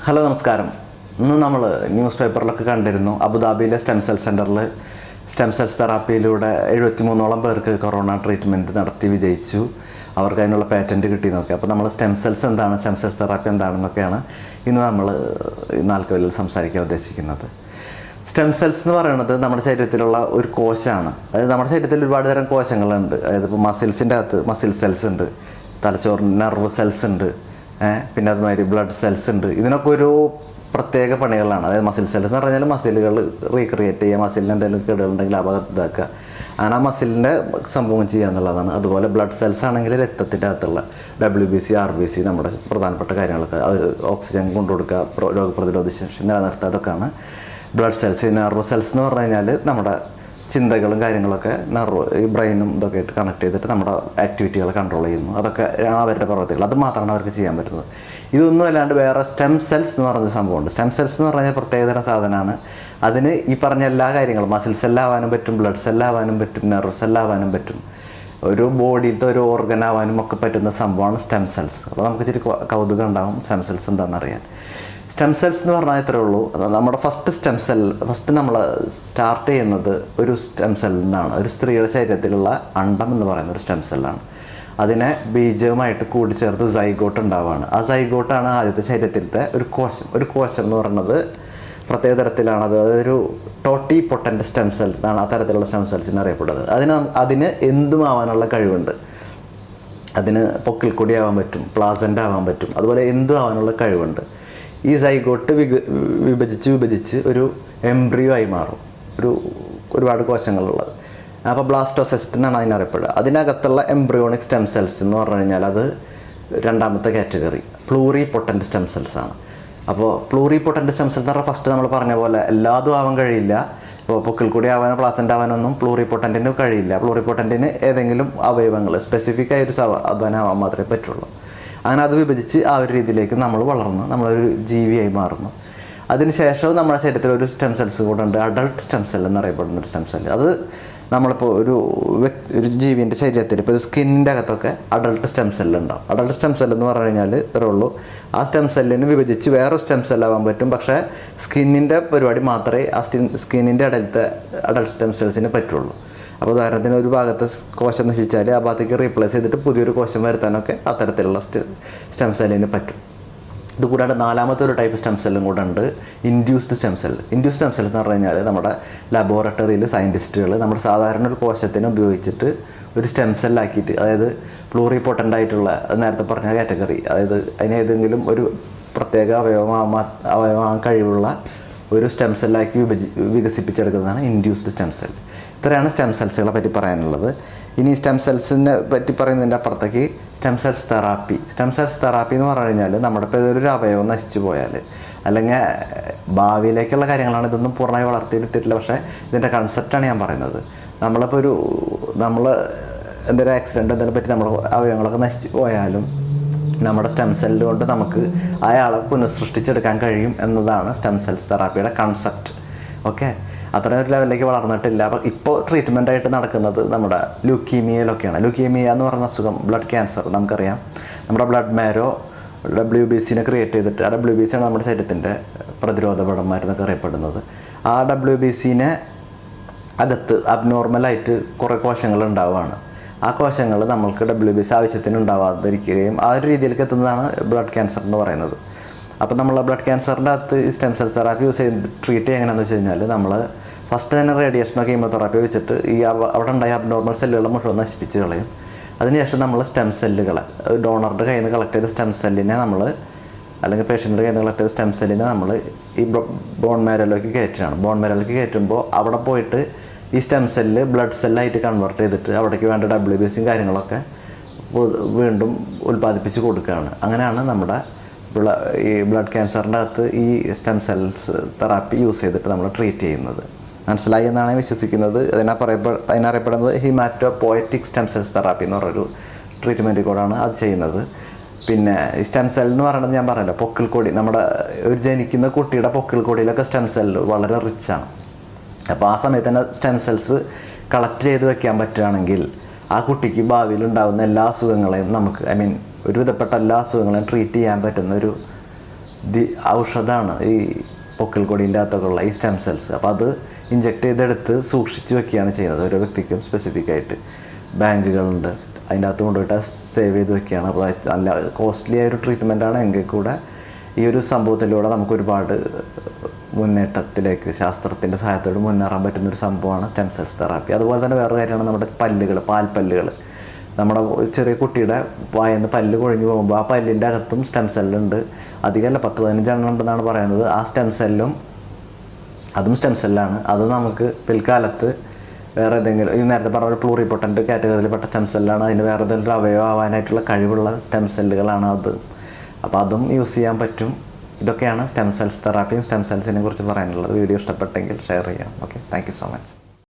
Hello നമസ്കാരം. ഇന്ന് നമ്മൾ ന്യൂസ് പേപ്പറിലൊക്കെ കണ്ടിരുന്നു അബുദാബിയിലെ സ്റ്റെം സെൽ സെൻ്ററിൽ സ്റ്റെം സെൽസ് തെറാപ്പിയിലൂടെ 73ഓളം പേർക്ക് കൊറോണ ട്രീറ്റ്മെൻറ്റ് നടത്തി വിജയിച്ചു. അവർക്ക് അതിനുള്ള പാറ്റൻറ്റ് കിട്ടിയെന്നൊക്കെ. അപ്പോൾ നമ്മൾ സ്റ്റെം സെൽസ് എന്താണ്, സ്റ്റെം സെൽസ് തെറാപ്പി എന്താണെന്നൊക്കെയാണ് ഇന്ന് നമ്മൾ നാൽക്കവലിൽ സംസാരിക്കാൻ ഉദ്ദേശിക്കുന്നത്. സ്റ്റെം സെൽസ് എന്ന് പറയുന്നത് നമ്മുടെ ശരീരത്തിലുള്ള ഒരു കോശമാണ്. അതായത് നമ്മുടെ ശരീരത്തിൽ ഒരുപാട് തരം കോശങ്ങളുണ്ട്. അതായത് ഇപ്പോൾ മസിൽസിൻ്റെ അകത്ത് മസിൽ സെൽസ് ഉണ്ട്, തലച്ചോറിന് നെർവ് സെൽസ് ഉണ്ട്, പിന്നെ അതുമാതിരി ബ്ലഡ് സെൽസ് ഉണ്ട്. ഇതിനൊക്കെ ഒരു പ്രത്യേക പണികളാണ്. അതായത് മസിൽ സെൽസ് എന്ന് പറഞ്ഞാൽ മസിലുകൾ റീക്രിയേറ്റ് ചെയ്യുക, മസിലിന് എന്തെങ്കിലും കേടുകളുണ്ടെങ്കിൽ അവ ഇതാക്കുക, അങ്ങനെ ആ മസിലിൻ്റെ സംഭവം ചെയ്യുക എന്നുള്ളതാണ്. അതുപോലെ ബ്ലഡ് സെൽസ് ആണെങ്കിൽ രക്തത്തിൻ്റെ അകത്തുള്ള WBC RBC നമ്മുടെ പ്രധാനപ്പെട്ട കാര്യങ്ങളൊക്കെ ഓക്സിജൻ കൊണ്ടുകൊടുക്കുക, രോഗപ്രതിരോധ ശേഷി നിലനിർത്തുക, അതൊക്കെയാണ് ബ്ലഡ് സെൽസ്. നെർവ് സെൽസ് എന്ന് പറഞ്ഞു കഴിഞ്ഞാൽ നമ്മുടെ ചിന്തകളും കാര്യങ്ങളൊക്കെ ഈ ബ്രെയിനും ഇതൊക്കെ ആയിട്ട് കണക്ട് ചെയ്തിട്ട് നമ്മുടെ ആക്ടിവിറ്റികൾ കൺട്രോൾ ചെയ്യുന്നു. അതൊക്കെ ആണ് അവരുടെ പ്രവർത്തികൾ. അത് മാത്രമാണ് അവർക്ക് ചെയ്യാൻ പറ്റുന്നത്. ഇതൊന്നും അല്ലാണ്ട് വേറെ സ്റ്റെം സെൽസ് എന്ന് പറഞ്ഞ സംഭവമുണ്ട്. സ്റ്റെം സെൽസ് എന്ന് പറഞ്ഞാൽ പ്രത്യേകതരം സാധനമാണ്. അതിന് ഈ പറഞ്ഞ എല്ലാ കാര്യങ്ങളും മസിൽ സെല്ലാവാനും പറ്റും, ബ്ലഡ് സെല്ലാവാനും പറ്റും, നെർവ് സെല്ലാവാനും പറ്റും, ഒരു ബോഡിയിലത്തെ ഒരു ഓർഗൻ ആവാനും ഒക്കെ പറ്റുന്ന സംഭവമാണ് സ്റ്റെം സെൽസ്. അപ്പോൾ നമുക്ക് ഇച്ചിരി കൗതുകം ഉണ്ടാവും സ്റ്റെം സെൽസ് എന്താണെന്നറിയാൻ. സ്റ്റെം സെൽസ് എന്ന് പറഞ്ഞാൽ ഇത്രയേ ഉള്ളൂ. നമ്മുടെ ഫസ്റ്റ് നമ്മൾ സ്റ്റാർട്ട് ചെയ്യുന്നത് ഒരു സ്റ്റെം സെല്ലിൽ നിന്നാണ്. ഒരു സ്ത്രീയുടെ ശരീരത്തിലുള്ള അണ്ഡം എന്ന് പറയുന്ന ഒരു സ്റ്റെം സെല്ലാണ്. അതിനെ ബീജവുമായിട്ട് കൂടിച്ചേർത്ത് സൈഗോട്ട് ഉണ്ടാവുകയാണ്. ആ സൈഗോട്ടാണ് ആദ്യത്തെ ശരീരത്തിലത്തെ ഒരു കോശം എന്ന് പറയുന്നത് പ്രത്യേക തരത്തിലാണ്. അതായത് ഒരു ടോട്ടി പൊട്ടൻ്റ് സ്റ്റെം സെൽസ് എന്നാണ് ആ തരത്തിലുള്ള സ്റ്റെം സെൽസിന് അറിയപ്പെടുന്നത്. അതിന് എന്തുമാവാനുള്ള കഴിവുണ്ട്. അതിന് പൊക്കിൾ കൊടി ആവാൻ പറ്റും, പ്ലാസൻ്റ് ആവാൻ പറ്റും, അതുപോലെ എന്തും ആവാനുള്ള കഴിവുണ്ട്. ഈ സൈഗോട്ട് വിഭജിച്ച് ഒരു എംബ്രിയോ ആയി മാറും, ഒരുപാട് കോശങ്ങളുള്ളത്. അപ്പോൾ ബ്ലാസ്റ്റോസിസ്റ്റ് എന്നാണ് അതിനറിയപ്പെടുക. അതിനകത്തുള്ള എംബ്രിയോണിക് സ്റ്റെം സെൽസ് എന്ന് പറഞ്ഞു കഴിഞ്ഞാൽ അത് രണ്ടാമത്തെ category pluri potent stem cells ആണ്. അപ്പോൾ പ്ലൂറി പൊട്ടൻ്റ് സ്റ്റെം സെൽസ് എന്ന് പറഞ്ഞാൽ ഫസ്റ്റ് നമ്മൾ പറഞ്ഞ പോലെ എല്ലാതും ആവാൻ കഴിയില്ല. ഇപ്പോൾ പൊക്കിൾ കൂടി ആവാനോ പ്ലാസൻ്റ് ആവാനൊന്നും പ്ലൂറി പൊട്ടൻറ്റിന് കഴിയില്ല. പ്ലൂറി പൊട്ടൻറ്റിന് ഏതെങ്കിലും അവയവങ്ങൾ സ്പെസിഫിക് ആയൊരു സാധനമാവാൻ മാത്രമേ പറ്റുള്ളൂ. അങ്ങനെ അത് വിഭജിച്ച് ആ ഒരു രീതിയിലേക്ക് നമ്മൾ വളർന്ന് നമ്മളൊരു ജീവിയായി മാറുന്നു. അതിനുശേഷം നമ്മുടെ ശരീരത്തിൽ ഒരു സ്റ്റെം സെൽസ് കൂടെ ഉണ്ട്, അഡൾട്ട് സ്റ്റെം സെൽ എന്നറിയപ്പെടുന്നൊരു സ്റ്റെം സെൽ. അത് നമ്മളിപ്പോൾ ഒരു ജീവിൻ്റെ ശരീരത്തിൽ ഇപ്പോൾ ഒരു സ്കിന്നിൻ്റെ അകത്തൊക്കെ അഡൾട്ട് സ്റ്റെം സെല്ലുണ്ടാവും. അഡൾട്ട് സ്റ്റെം സെൽ എന്ന് പറഞ്ഞു കഴിഞ്ഞാൽ ഇത്രേ ഉള്ളൂ. ആ സ്റ്റെം സെല്ലിന് വിഭജിച്ച് വേറെ സ്റ്റെം സെല്ലാവാൻ പറ്റും. പക്ഷേ സ്കിന്നിൻ്റെ പരിപാടി മാത്രമേ ആ സ്കിന്നിൻ്റെ അഡൾട്ട് സ്റ്റെം സെൽസിന് പറ്റുള്ളൂ. അപ്പോൾ ഉദാഹരണത്തിന് ഒരു ഭാഗത്ത് കോശം നശിച്ചാൽ ആ ഭാഗത്തേക്ക് റീപ്ലേസ് ചെയ്തിട്ട് പുതിയൊരു കോശം വരുത്താനൊക്കെ അത്തരത്തിലുള്ള സ്റ്റെം സെല്ലിന് പറ്റും. ഇതുകൂടാതെ നാലാമത്തെ ഒരു ടൈപ്പ് സ്റ്റെം സെല്ലും കൂടെ ഉണ്ട്, induced stem cell. Induced stem cell എന്ന് പറഞ്ഞു കഴിഞ്ഞാൽ നമ്മുടെ ലബോറട്ടറിയിൽ സയൻറ്റിസ്റ്റുകൾ നമ്മുടെ സാധാരണ ഒരു കോശത്തിനെ ഉപയോഗിച്ചിട്ട് ഒരു സ്റ്റെം സെല്ലാക്കിയിട്ട്, അതായത് പ്ലൂറി പൊട്ടൻ്റ് ആയിട്ടുള്ള നേരത്തെ പറഞ്ഞ കാറ്റഗറി, അതായത് അതിന് ഏതെങ്കിലും ഒരു പ്രത്യേക അവയവമാകാൻ കഴിവുള്ള ഒരു സ്റ്റെം സെല്ലാക്കി വികസിപ്പിച്ചെടുക്കുന്നതാണ് ഇൻഡ്യൂസ്ഡ് സ്റ്റെം സെൽ. ഇത്രയാണ് സ്റ്റെം സെൽസുകളെ പറ്റി പറയാനുള്ളത്. ഇനി സ്റ്റെം സെൽസിനെ പറ്റി പറയുന്നതിൻ്റെ അപ്പുറത്തേക്ക് സ്റ്റെം സെൽസ് തെറാപ്പി എന്ന് പറഞ്ഞു കഴിഞ്ഞാൽ നമ്മുടെ ഇപ്പോൾ ഒരു അവയവം നശിച്ചു പോയാൽ, അല്ലെങ്കിൽ ഭാവിയിലേക്കുള്ള കാര്യങ്ങളാണ്, ഇതൊന്നും പൂർണ്ണമായി വളർത്തിയെടുത്തിട്ടില്ല. പക്ഷേ ഇതിൻ്റെ കൺസെപ്റ്റാണ് ഞാൻ പറയുന്നത്. നമ്മളിപ്പോൾ എന്തൊരു ആക്സിഡൻറ്റ് എന്തെങ്കിലും പറ്റി നമ്മുടെ അവയവങ്ങളൊക്കെ നശിച്ചു പോയാലും നമ്മുടെ സ്റ്റെം സെല്ല് കൊണ്ട് നമുക്ക് അയാളെ പുനഃസൃഷ്ടിച്ചെടുക്കാൻ കഴിയും എന്നതാണ് സ്റ്റെം സെൽസ് തെറാപ്പിയുടെ കൺസെപ്റ്റ്. ഓക്കെ, അത്രയും ഒരു ലെവലിലേക്ക് വളർന്നിട്ടില്ല. അപ്പോൾ ഇപ്പോൾ ട്രീറ്റ്മെൻറ്റായിട്ട് നടക്കുന്നത് നമ്മുടെ ലുക്കീമിയയിലൊക്കെയാണ്. ലുക്കീമിയ എന്ന് പറയുന്ന അസുഖം, ബ്ലഡ് ക്യാൻസർ, നമുക്കറിയാം. നമ്മുടെ ബ്ലഡ് മാരോ WBCനെ ക്രിയേറ്റ് ചെയ്തിട്ട്, ആ WBC ആണ് നമ്മുടെ ശരീരത്തിൻ്റെ പ്രതിരോധ ഭടന്മാരെന്നൊക്കെ അറിയപ്പെടുന്നത്. ആ WBCനെ അകത്ത് അബ്നോർമലായിട്ട് കുറേ കോശങ്ങൾ ഉണ്ടാവുകയാണ്. ആ കോശങ്ങൾ നമ്മൾക്ക് WBC ആവശ്യത്തിന് ഉണ്ടാവാതിരിക്കുകയും ആ ഒരു രീതിയിലേക്ക് എത്തുന്നതാണ് ബ്ലഡ് ക്യാൻസർ എന്ന് പറയുന്നത്. അപ്പോൾ നമ്മൾ ബ്ലഡ് ക്യാൻസറിൻ്റെ അകത്ത് ഈ സ്റ്റെം സെൽ തെറാപ്പി യൂസ് ചെയ്ത് ട്രീറ്റ് എങ്ങനെയാണെന്ന് വെച്ച് കഴിഞ്ഞാൽ, നമ്മൾ ഫസ്റ്റ് തന്നെ റേഡിയേഷനോ കീമോതെറാപ്പി വെച്ചിട്ട് ഈ അവിടെ ഉണ്ടായ അബ്നോർമൽ സെല്ലുകളെ മുഴുവൻ നശിപ്പിച്ച് കളയും. അതിനുശേഷം നമ്മൾ സ്റ്റെം സെല്ലുകളെ ഡോണറുടെ കയ്യിൽ നിന്ന് കളക്ട് ചെയ്ത സ്റ്റെം സെല്ലിനെ അല്ലെങ്കിൽ പേഷ്യൻ്റെ കയ്യിൽ നിന്ന് കളക്ട് ചെയ്ത സ്റ്റെം സെല്ലിനെ നമ്മൾ ഈ ബോൺ മാരോയിലേക്ക് കയറ്റുകയാണ്. ബോൺ മാരോയിലേക്ക് കയറ്റുമ്പോൾ അവിടെ പോയിട്ട് ഈ സ്റ്റെം സെല്ല് ബ്ലഡ് സെല്ലായിട്ട് കൺവേർട്ട് ചെയ്തിട്ട് അവിടേക്ക് വേണ്ട WBCയും കാര്യങ്ങളൊക്കെ വീണ്ടും ഉൽപ്പാദിപ്പിച്ച് കൊടുക്കുകയാണ്. അങ്ങനെയാണ് നമ്മുടെ ഈ ബ്ലഡ് ക്യാൻസറിൻ്റെ അകത്ത് ഈ സ്റ്റെം സെൽസ് തെറാപ്പി യൂസ് ചെയ്തിട്ട് നമ്മൾ ട്രീറ്റ് ചെയ്യുന്നത്. മനസ്സിലായി എന്നാണ് വിശ്വസിക്കുന്നത്. അതിനറിയപ്പെടുന്നത് ഹിമാറ്റോപോയറ്റിക് സ്റ്റെം സെൽസ് തെറാപ്പി എന്ന് പറഞ്ഞൊരു ട്രീറ്റ്മെൻറ്റ് കൂടാണ് അത് ചെയ്യുന്നത്. പിന്നെ ഈ സ്റ്റെം സെൽ എന്ന് പറയുന്നത് ഞാൻ പറഞ്ഞല്ലോ, പൊക്കിൾ കൊടി, നമ്മുടെ ഒരു ജനിക്കുന്ന കുട്ടിയുടെ പൊക്കിൾ കൊടിയിലൊക്കെ സ്റ്റെം സെല്ല് വളരെ റിച്ചാണ്. അപ്പോൾ ആ സമയത്ത് തന്നെ സ്റ്റെം സെൽസ് കളക്ട് ചെയ്ത് വെക്കാൻ പറ്റുകയാണെങ്കിൽ ആ കുട്ടിക്ക് ഭാവിയിൽ ഉണ്ടാകുന്ന എല്ലാ അസുഖങ്ങളെയും നമുക്ക് ഒരുവിധപ്പെട്ട എല്ലാ അസുഖങ്ങളെയും ട്രീറ്റ് ചെയ്യാൻ പറ്റുന്ന ഒരു ഔഷധമാണ് ഈ പൊക്കിൾ കൊടീൻ്റെ അകത്തൊക്കെ ഉള്ള ഈ സ്റ്റെം സെൽസ്. അപ്പോൾ അത് ഇഞ്ചെക്ട് ചെയ്തെടുത്ത് സൂക്ഷിച്ച് വെക്കുകയാണ് ചെയ്യുന്നത്. ഓരോ വ്യക്തിക്കും സ്പെസിഫിക് ആയിട്ട് ബാങ്കുകളുണ്ട്, അതിൻ്റെ അകത്ത് കൊണ്ടുപോയിട്ട് സേവ് ചെയ്ത് വെക്കുകയാണ്. അപ്പോൾ നല്ല കോസ്റ്റ്ലി ആയൊരു ട്രീറ്റ്മെൻറ്റാണ്. എങ്കിൽ കൂടെ ഈ ഒരു സംഭവത്തിലൂടെ നമുക്ക് ഒരുപാട് മുന്നേറ്റത്തിലേക്ക് ശാസ്ത്രത്തിൻ്റെ സഹായത്തോട് മുന്നേറാൻ പറ്റുന്നൊരു സംഭവമാണ് സ്റ്റെം സെൽസ് തെറാപ്പി. അതുപോലെ തന്നെ വേറൊരു കാര്യമാണ് നമ്മുടെ പല്ലുകൾ, പാൽപ്പല്ലുകൾ. നമ്മുടെ ചെറിയ കുട്ടിയുടെ വായന്ന് പല്ല് കൊഴിഞ്ഞു പോകുമ്പോൾ ആ പല്ലിൻ്റെ അകത്തും സ്റ്റെം സെല്ലുണ്ട്. അധികമല്ല, 10-15 എണ്ണം ഉണ്ടെന്നാണ് പറയുന്നത്. ആ സ്റ്റെം സെല്ലും അതും സ്റ്റെം സെല്ലാണ്. അത് നമുക്ക് പിൽക്കാലത്ത് വേറെ ഏതെങ്കിലും ഈ നേരത്തെ പറഞ്ഞ പ്ലൂറിപൊട്ടൻ്റ് കാറ്റഗറിയിൽപ്പെട്ട സ്റ്റെം സെല്ലാണ്. അതിന് വേറെ ഏതെങ്കിലും ഒരു അവയവം ആവാനായിട്ടുള്ള കഴിവുള്ള സ്റ്റെം സെല്ലുകളാണ് അത്. അപ്പോൾ അതും യൂസ് ചെയ്യാൻ പറ്റും. ഇതൊക്കെയാണ് സ്റ്റെം സെൽസ് തെറാപ്പിയും സ്റ്റെം സെൽസിനെ കുറിച്ച് പറയാനുള്ളത്. വീഡിയോ ഇഷ്ടപ്പെട്ടെങ്കിൽ ഷെയർ ചെയ്യാം. Okay, thank you so much.